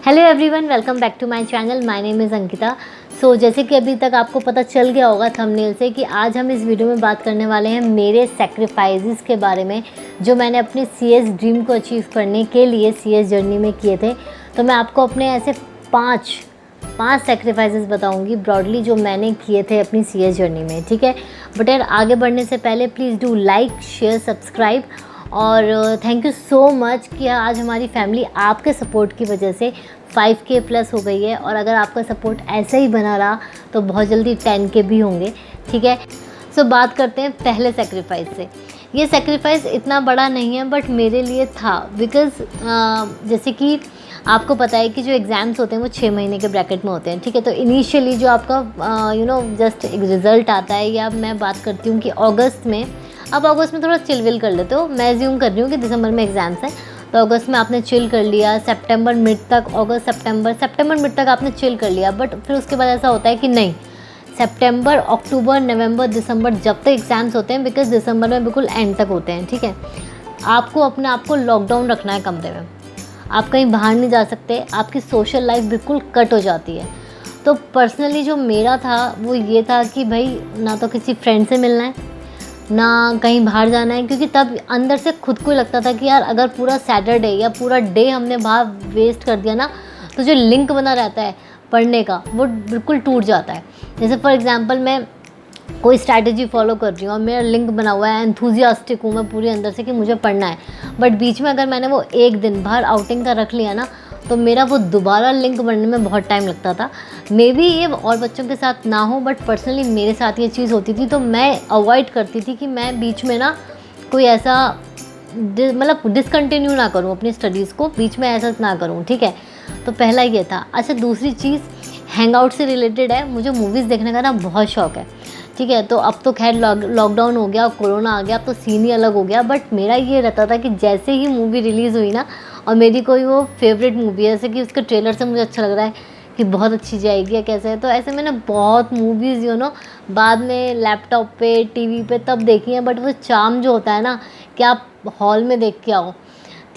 Hello everyone, welcome back to my channel. My name is Ankita. जैसे कि अभी तक आपको पता चल गया होगा थंबनेल से कि आज हम इस वीडियो में बात करने वाले हैं मेरे सेक्रीफाइसेस के बारे में, जो मैंने अपनी सीएस ड्रीम को अचीव करने के लिए सीएस जर्नी में किए थे। तो मैं आपको अपने ऐसे पाँच सेक्रीफाइसेस बताऊंगी ब्रॉडली, जो मैंने किए थे अपनी सीएस जर्नी में, ठीक है। बट यार, आगे बढ़ने से पहले please do like, share, subscribe. और थैंक यू सो मच कि आज हमारी फैमिली आपके सपोर्ट की वजह से 5K प्लस हो गई है, और अगर आपका सपोर्ट ऐसे ही बना रहा तो बहुत जल्दी 10K भी होंगे, ठीक है। बात करते हैं पहले सेक्रीफाइस से। ये सेक्रीफाइस इतना बड़ा नहीं है बट मेरे लिए था, बिकॉज़ जैसे कि आपको पता है कि जो एग्ज़ाम्स होते हैं वो 6 महीने के ब्रैकेट में होते हैं, ठीक है। तो इनिशियली जो आपका जस्ट एक रिज़ल्ट आता है, या मैं बात करती हूँ कि अगस्त में, अब अगस्त में थोड़ा चिल कर लेते हो। मैं एज्यूम कर रही हूँ कि दिसंबर में एग्ज़ाम्स हैं, तो अगस्त में आपने चिल कर लिया, सितंबर मिड तक, अगस्त सितंबर मिड तक आपने चिल कर लिया। बट फिर उसके बाद ऐसा होता है कि नहीं, सितंबर, अक्टूबर, नवंबर, दिसंबर, जब तक एग्ज़ाम्स होते हैं, बिकॉज दिसंबर में बिल्कुल एंड तक होते हैं, ठीक है। आपको अपने आप को लॉकडाउन रखना है कमरे में, आप कहीं बाहर नहीं जा सकते, आपकी सोशल लाइफ बिल्कुल कट हो जाती है। तो पर्सनली जो मेरा था वो ये था कि भाई, ना तो किसी फ्रेंड से मिलना है, ना कहीं बाहर जाना है, क्योंकि तब अंदर से खुद को लगता था कि यार, अगर पूरा सैटरडे या पूरा डे हमने बाहर वेस्ट कर दिया ना, तो जो लिंक बना रहता है पढ़ने का वो बिल्कुल टूट जाता है। जैसे फॉर एग्जांपल, मैं कोई स्ट्रैटेजी फॉलो कर रही हूँ और मेरा लिंक बना हुआ है, एंथुजियास्टिक हूँ मैं पूरे अंदर से कि मुझे पढ़ना है, बट बीच में अगर मैंने वो एक दिन बाहर आउटिंग का रख लिया ना, तो मेरा वो दोबारा लिंक बनने में बहुत टाइम लगता था। मे बी ये और बच्चों के साथ ना हो, बट पर्सनली मेरे साथ ये चीज़ होती थी। तो मैं अवॉइड करती थी कि मैं बीच में ना कोई ऐसा मतलब डिसकंटिन्यू ना करूँ अपनी स्टडीज़ को, बीच में ऐसा ना करूँ, ठीक है। तो पहला ये था। अच्छा, दूसरी चीज़ हैंग आउट से रिलेटेड है। मुझे मूवीज़ देखने का ना बहुत शौक है, ठीक है। तो अब तो खैर लॉकडाउन हो गया, कोरोना आ गया, अब तो सीन ही अलग हो गया। बट मेरा ये रहता था कि जैसे ही मूवी रिलीज़ हुई ना, और मेरी कोई वो फेवरेट मूवी है, जैसे कि उसके ट्रेलर से मुझे अच्छा लग रहा है कि बहुत अच्छी जाएगी या कैसे है, तो ऐसे मैंने बहुत मूवीज़ बाद में लैपटॉप पे, टीवी पे तब देखी हैं। बट वो चार्म जो होता है ना, कि आप हॉल में देख के आओ,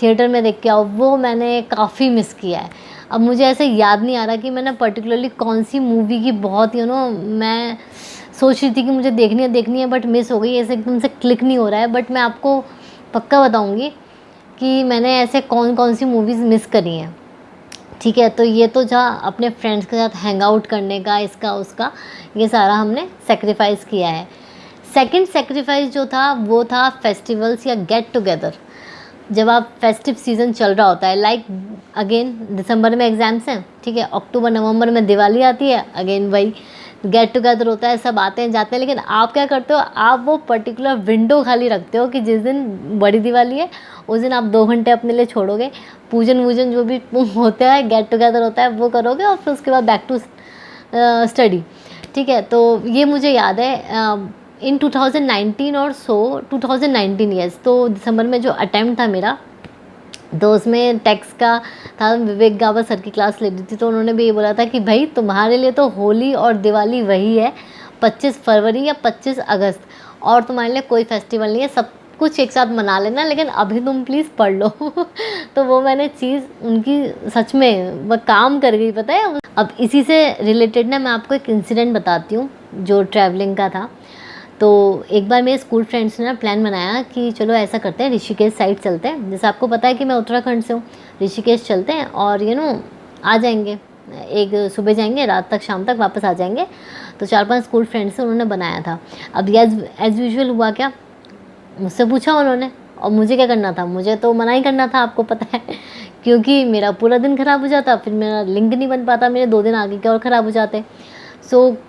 थिएटर में देख के आओ, वो मैंने काफ़ी मिस किया है। अब मुझे ऐसे याद नहीं आ रहा कि मैंने पर्टिकुलरली कौन सी मूवी की बहुत मैं सोच रही थी कि मुझे देखनी है बट मिस हो गई, ऐसे एकदम से क्लिक नहीं हो रहा है। बट मैं आपको पक्का बताऊंगी कि मैंने ऐसे कौन कौन सी मूवीज़ मिस करी हैं, ठीक है। तो ये तो जहाँ अपने फ्रेंड्स के साथ हैंग आउट करने का, इसका उसका, ये सारा हमने सेक्रीफाइस किया है। सेकंड सेक्रीफाइस जो था वो था फेस्टिवल्स या गेट टुगेदर। जब आप फेस्टिव सीज़न चल रहा होता है, लाइक अगेन दिसंबर में एग्ज़ाम्स हैं, ठीक है, अक्टूबर नवंबर में दिवाली आती है, अगेन वही गेट टुगेदर होता है, सब आते हैं जाते हैं। लेकिन आप क्या करते हो, आप वो पर्टिकुलर विंडो खाली रखते हो कि जिस दिन बड़ी दिवाली है उस दिन आप 2 घंटे अपने लिए छोड़ोगे, पूजन वूजन जो भी होता है, गेट टुगेदर होता है, वो करोगे, और फिर उसके बाद बैक टू स्टडी, ठीक है। तो ये मुझे याद है इन 2019 और 2019, यस। तो दिसंबर में जो अटैम्प्ट था मेरा, तो उसमें टैक्स का था। विवेक गावा सर की क्लास ले ली थी, तो उन्होंने भी ये बोला था कि भाई, तुम्हारे लिए तो होली और दिवाली वही है, 25 फरवरी या 25 अगस्त, और तुम्हारे लिए कोई फेस्टिवल नहीं है, सब कुछ एक साथ मना लेना, लेकिन अभी तुम प्लीज़ पढ़ लो। तो वो मैंने चीज़ उनकी सच में वह काम कर गई, पता है। अब इसी से रिलेटेड ना मैं आपको एक इंसिडेंट बताती हूँ जो ट्रैवलिंग का था। तो एक बार मेरे स्कूल फ्रेंड्स ने ना प्लान बनाया कि चलो ऐसा करते हैं, ऋषिकेश साइड चलते हैं। जैसे आपको पता है कि मैं उत्तराखंड से हूँ, ऋषिकेश चलते हैं और आ जाएंगे, एक सुबह जाएंगे, रात तक, शाम तक वापस आ जाएंगे। तो 4-5 स्कूल फ्रेंड्स से उन्होंने बनाया था। अब एज़ यूजुअल हुआ क्या, मुझसे पूछा उन्होंने, और मुझे क्या करना था, मुझे तो मना ही करना था, आपको पता है। क्योंकि मेरा पूरा दिन ख़राब हो जाता, फिर मेरा लिंक नहीं बन पाता, मेरे 2 दिन आगे के और ख़राब हो जाते।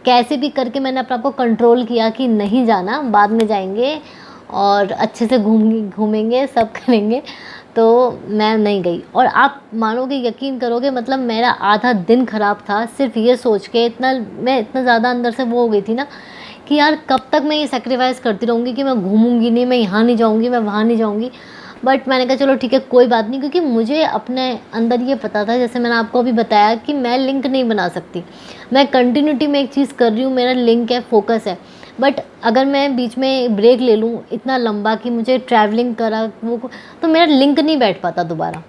कैसे भी करके मैंने अपने आप को कंट्रोल किया कि नहीं जाना, बाद में जाएंगे और अच्छे से घूमेंगे, सब करेंगे। तो मैं नहीं गई, और आप मानोगे, यकीन करोगे, मतलब मेरा आधा दिन ख़राब था सिर्फ ये सोच के। मैं इतना ज़्यादा अंदर से वो हो गई थी ना कि यार, कब तक मैं ये सेक्रीफाइस करती रहूँगी कि मैं घूमूंगी नहीं, मैं यहाँ नहीं जाऊँगी, मैं वहाँ नहीं जाऊँगी। बट मैंने कहा चलो ठीक है, कोई बात नहीं, क्योंकि मुझे अपने अंदर ये पता था, जैसे मैंने आपको अभी बताया, कि मैं लिंक नहीं बना सकती। मैं कंटिन्यूटी में एक चीज़ कर रही हूँ, मेरा लिंक है, फोकस है। बट अगर मैं बीच में ब्रेक ले लूँ इतना लंबा कि मुझे ट्रैवलिंग करा वो, तो मेरा लिंक नहीं बैठ पाता दोबारा।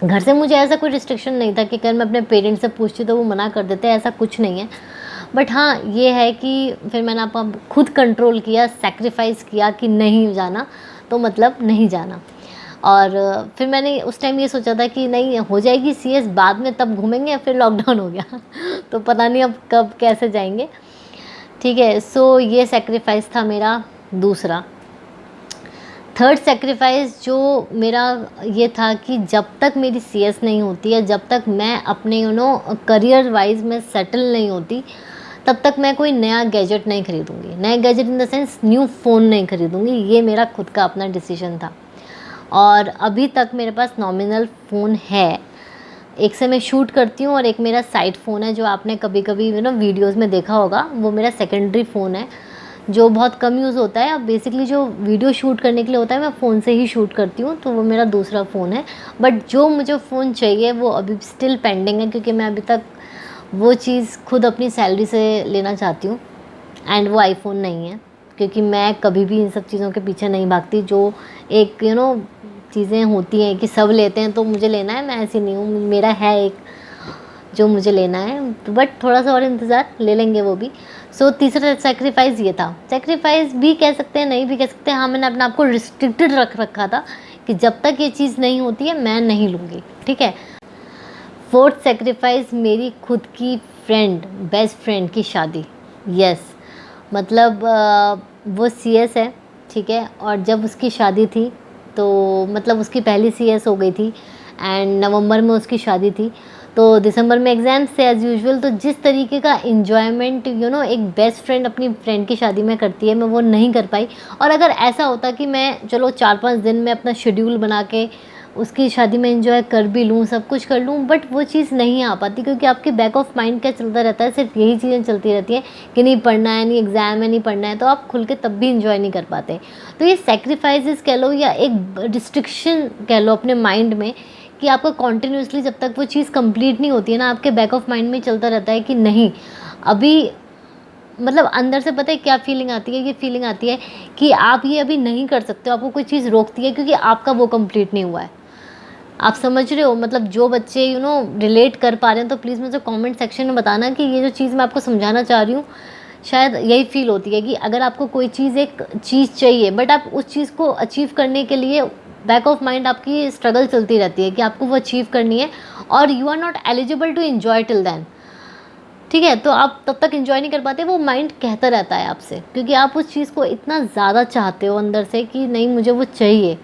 घर से मुझे ऐसा कोई रिस्ट्रिक्शन नहीं था कि अगर मैं अपने पेरेंट्स से पूछती तो वो मना कर देते, ऐसा कुछ नहीं है। बट हाँ, ये है कि फिर मैंने आप खुद कंट्रोल किया, सैक्रिफाइस किया कि नहीं जाना तो मतलब नहीं जाना। और फिर मैंने उस टाइम ये सोचा था कि नहीं, हो जाएगी सीएस, बाद में तब घूमेंगे। फिर लॉकडाउन हो गया तो पता नहीं अब कब कैसे जाएंगे। ठीक है, सो ये सैक्रिफाइस था मेरा दूसरा। थर्ड सेक्रीफाइस जो मेरा ये था कि जब तक मेरी सीएस नहीं होती है, जब तक मैं अपने करियर वाइज में सेटल नहीं होती, तब तक मैं कोई नया गैजेट नहीं खरीदूँगी। नया gadget in the sense new phone नहीं खरीदूँगी। ये मेरा खुद का अपना डिसीजन था। और अभी तक मेरे पास नॉमिनल फ़ोन है। एक से मैं शूट करती हूँ और एक मेरा साइड फ़ोन है जो आपने कभी कभी वीडियोज़ में देखा होगा। वो मेरा सेकेंडरी फ़ोन है जो बहुत कम यूज़ होता है। अब बेसिकली जो वीडियो शूट करने के लिए होता है मैं फ़ोन से ही शूट करती हूँ, तो वो मेरा दूसरा फ़ोन है। बट जो मुझे फ़ोन चाहिए वो अभी स्टिल पेंडिंग है, क्योंकि मैं अभी तक वो चीज़ खुद अपनी सैलरी से लेना चाहती हूँ। एंड वो आईफोन नहीं है, क्योंकि मैं कभी भी इन सब चीज़ों के पीछे नहीं भागती। जो एक चीज़ें होती हैं कि सब लेते हैं तो मुझे लेना है, मैं ऐसी नहीं हूँ। मेरा है एक जो मुझे लेना है, बट थोड़ा सा और इंतज़ार, ले लेंगे वो भी। सो तीसरा सेक्रीफाइस ये था। सेक्रीफाइस भी कह सकते हैं, नहीं भी कह सकते हैं। हाँ, मैंने अपने आप को रिस्ट्रिक्टेड रख रखा था कि जब तक ये चीज़ नहीं होती है मैं नहीं लूँगी। ठीक है। फोर्थ सेक्रीफाइस मेरी खुद की फ्रेंड, बेस्ट फ्रेंड की शादी। यस, मतलब वो सीएस है, ठीक है। और जब उसकी शादी थी तो मतलब उसकी पहली सीएस हो गई थी एंड नवंबर में उसकी शादी थी। तो दिसंबर में एग्ज़ाम्स थे एज़ यूजुअल। तो जिस तरीके का इन्जॉयमेंट एक बेस्ट फ्रेंड अपनी फ्रेंड की शादी में करती है, मैं वो नहीं कर पाई। और अगर ऐसा होता कि मैं चलो 4-5 दिन में अपना शेड्यूल बना के उसकी शादी में एंजॉय कर भी लूँ, सब कुछ कर लूँ, बट वो चीज़ नहीं आ पाती, क्योंकि आपके बैक ऑफ माइंड क्या चलता रहता है, सिर्फ यही चीज़ें चलती रहती हैं कि नहीं पढ़ना है, नहीं एग्ज़ाम है, नहीं पढ़ना है। तो आप खुल के तब भी इंजॉय नहीं कर पाते। तो ये सेक्रीफाइसेस कह लो या एक रिस्ट्रिक्शन कह लो अपने माइंड में, कि आपका कॉन्टिन्यूसली जब तक वो चीज़ कंप्लीट नहीं होती है ना, आपके बैक ऑफ माइंड में चलता रहता है कि नहीं अभी, मतलब अंदर से पता है क्या फीलिंग आती है? ये फीलिंग आती है कि आप ये अभी नहीं कर सकते हो, आपको कोई चीज़ रोकती है क्योंकि आपका वो कंप्लीट नहीं हुआ है। आप समझ रहे हो? मतलब जो बच्चे रिलेट कर पा रहे हैं तो प्लीज़ मुझे कमेंट सेक्शन में बताना कि ये जो चीज़ मैं आपको समझाना चाह रही हूँ, शायद यही फील होती है कि अगर आपको कोई चीज़, एक चीज़ चाहिए, बट आप उस चीज़ को अचीव करने के लिए बैक ऑफ माइंड आपकी स्ट्रगल चलती रहती है कि आपको वो अचीव करनी है, और you are not eligible to enjoy till then. ठीक है, तो आप तब तक एंजॉय नहीं कर पाते, वो माइंड कहता रहता है आपसे, क्योंकि आप उस चीज़ को इतना ज़्यादा चाहते हो अंदर से कि नहीं मुझे वो चाहिए।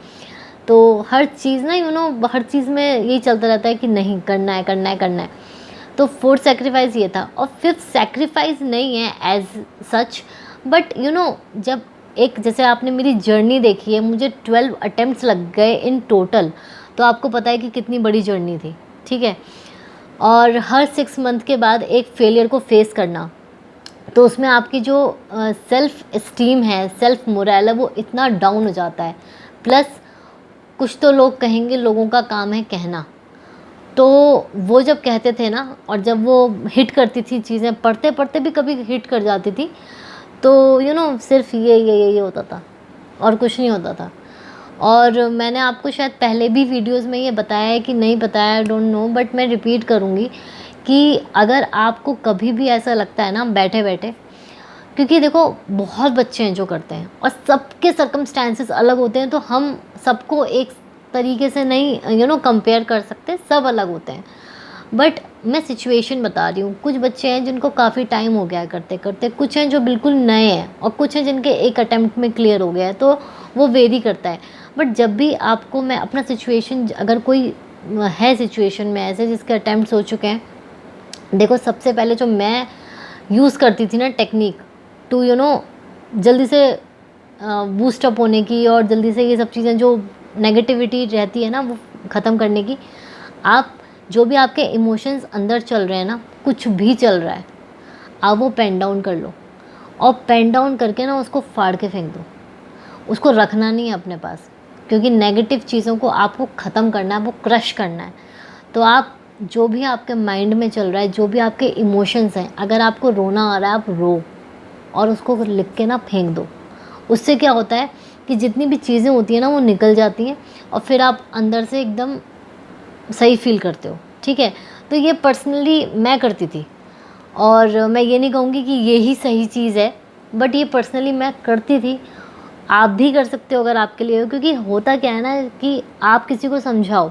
तो हर चीज़ ना हर चीज़ में यही चलता रहता है कि नहीं करना है, करना है, करना है। तो फोर्थ सेक्रीफाइस ये था। और फिफ्थ सेक्रीफाइस नहीं है एज सच, बट जब एक, जैसे आपने मेरी जर्नी देखी है, मुझे 12 अटेम्प्ट्स लग गए इन टोटल, तो आपको पता है कि कितनी बड़ी जर्नी थी। ठीक है। और हर 6 मंथ के बाद एक फेलियर को फेस करना, तो उसमें आपकी जो सेल्फ इस्टीम है, सेल्फ मोरल है, वो इतना डाउन हो जाता है। प्लस कुछ तो लोग कहेंगे, लोगों का काम है कहना, तो वो जब कहते थे ना, और जब वो हिट करती थी चीज़ें, पढ़ते पढ़ते भी कभी हिट कर जाती थी, तो सिर्फ ये होता था और कुछ नहीं होता था। और मैंने आपको शायद पहले भी वीडियोस में ये बताया है कि नहीं बताया, आई डोंट नो, बट मैं रिपीट करूँगी कि अगर आपको कभी भी ऐसा लगता है ना बैठे बैठे, क्योंकि देखो बहुत बच्चे हैं जो करते हैं और सबके सर्कमस्टांसेस अलग होते हैं, तो हम सबको एक तरीके से नहीं कंपेयर कर सकते, सब अलग होते हैं। बट मैं सिचुएशन बता रही हूँ। कुछ बच्चे हैं जिनको काफ़ी टाइम हो गया है करते करते, कुछ हैं जो बिल्कुल नए हैं, और कुछ हैं जिनके एक अटैम्प्ट में क्लियर हो गया है, तो वो वेरी करता है। बट जब भी आपको मैं अपना सिचुएशन, अगर कोई है सिचुएशन में ऐसे जिसके अटैम्प्ट्स हो चुके हैं, देखो सबसे पहले जो मैं यूज़ करती थी ना टेक्निक टू जल्दी से बूस्टअप होने की, और जल्दी से ये सब चीज़ें जो नेगेटिविटी रहती है ना वो ख़त्म करने की, आप जो भी आपके इमोशंस अंदर चल रहे हैं ना, कुछ भी चल रहा है, आप वो पेन डाउन कर लो, और पेन डाउन करके ना उसको फाड़ के फेंक दो। उसको रखना नहीं है अपने पास, क्योंकि नेगेटिव चीज़ों को आपको ख़त्म करना है, वो क्रश करना है। तो आप जो भी आपके माइंड में चल रहा है, जो भी आपके इमोशंस हैं, अगर आपको रोना आ रहा है आप रो, और उसको लिख के ना फेंक दो। उससे क्या होता है कि जितनी भी चीज़ें होती हैं ना वो निकल जाती हैं, और फिर आप अंदर से एकदम सही फील करते हो, ठीक है। तो ये पर्सनली मैं करती थी, और मैं ये नहीं कहूँगी कि ये ही सही चीज़ है, बट ये पर्सनली मैं करती थी। आप भी कर सकते हो अगर आपके लिए हो, क्योंकि होता क्या है ना कि आप किसी को समझाओ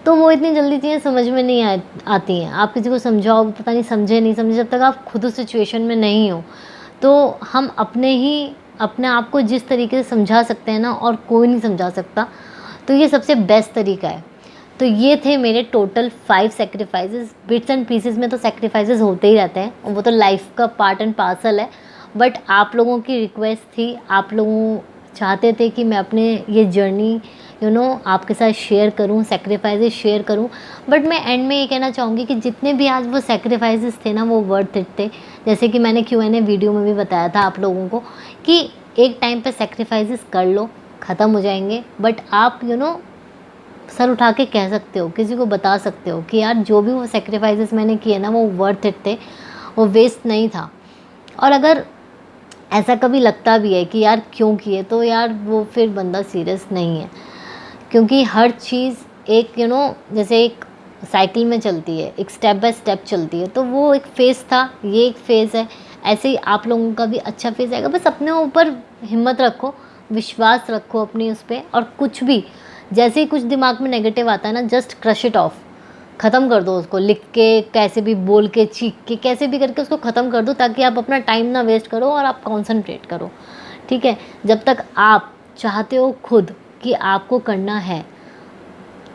तो वो इतनी जल्दी चीज़ें समझ में नहीं आती हैं। आप किसी को समझाओ, पता नहीं समझे नहीं समझे, जब तक आप खुद उस सिचुएशन में नहीं हो। तो हम अपने आप को जिस तरीके से समझा सकते हैं ना, और कोई नहीं समझा सकता, तो ये सबसे बेस्ट तरीका है। तो ये थे मेरे total 5 sacrifices. Bits and pieces में तो सैक्रिफाइसेस होते ही रहते हैं, और वो तो लाइफ का पार्ट एंड पार्सल है। बट आप लोगों की रिक्वेस्ट थी, आप लोगों चाहते थे कि मैं अपने ये जर्नी आपके साथ शेयर करूं, सैक्रिफाइसेस शेयर करूं। बट मैं एंड में ये कहना चाहूँगी कि जितने भी आज वो सैक्रिफाइसेस थे ना, वो वर्थ इट थे। जैसे कि मैंने Q&A वीडियो में भी बताया था आप लोगों को कि एक टाइम पे सैक्रिफाइसेस कर लो, ख़त्म हो जाएंगे, बट आप सर उठा के कह सकते हो, किसी को बता सकते हो कि यार जो भी वो सैक्रिफाइसेस मैंने किए ना, वो वर्थ इट थे, वो वेस्ट नहीं था। और अगर ऐसा कभी लगता भी है कि यार क्यों किए, तो यार वो फिर बंदा सीरियस नहीं है। क्योंकि हर चीज़ एक जैसे एक साइकिल में चलती है, एक स्टेप बाय स्टेप चलती है। तो वो एक फ़ेज़ था, ये एक फ़ेज़ है, ऐसे ही आप लोगों का भी अच्छा फ़ेज़ आएगा। बस अपने ऊपर हिम्मत रखो, विश्वास रखो अपनी उस पर, और कुछ भी जैसे ही कुछ दिमाग में नेगेटिव आता है ना, जस्ट क्रश इट ऑफ, ख़त्म कर दो उसको। लिख के, कैसे भी बोल के, चीख के, कैसे भी करके उसको ख़त्म कर दो, ताकि आप अपना टाइम ना वेस्ट करो और आप कॉन्सनट्रेट करो, ठीक है। जब तक आप चाहते हो खुद कि आपको करना है,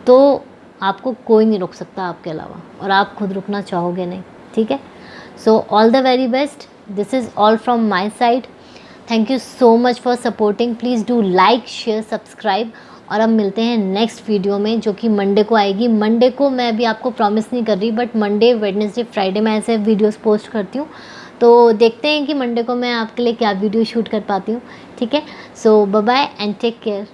तो आपको कोई नहीं रोक सकता आपके अलावा, और आप खुद रुकना चाहोगे नहीं, ठीक है। So all the very best, this is all from my side. Thank you so much for supporting. Please do like, share, subscribe. और अब मिलते हैं नेक्स्ट वीडियो में, जो कि मंडे को आएगी। मंडे को मैं अभी आपको प्रॉमिस नहीं कर रही, बट मंडे, वेडनेसडे, फ्राइडे मैं ऐसे वीडियोस पोस्ट करती हूँ। तो देखते हैं कि मंडे को मैं आपके लिए क्या वीडियो शूट कर पाती हूँ, ठीक है। So bye bye and take care.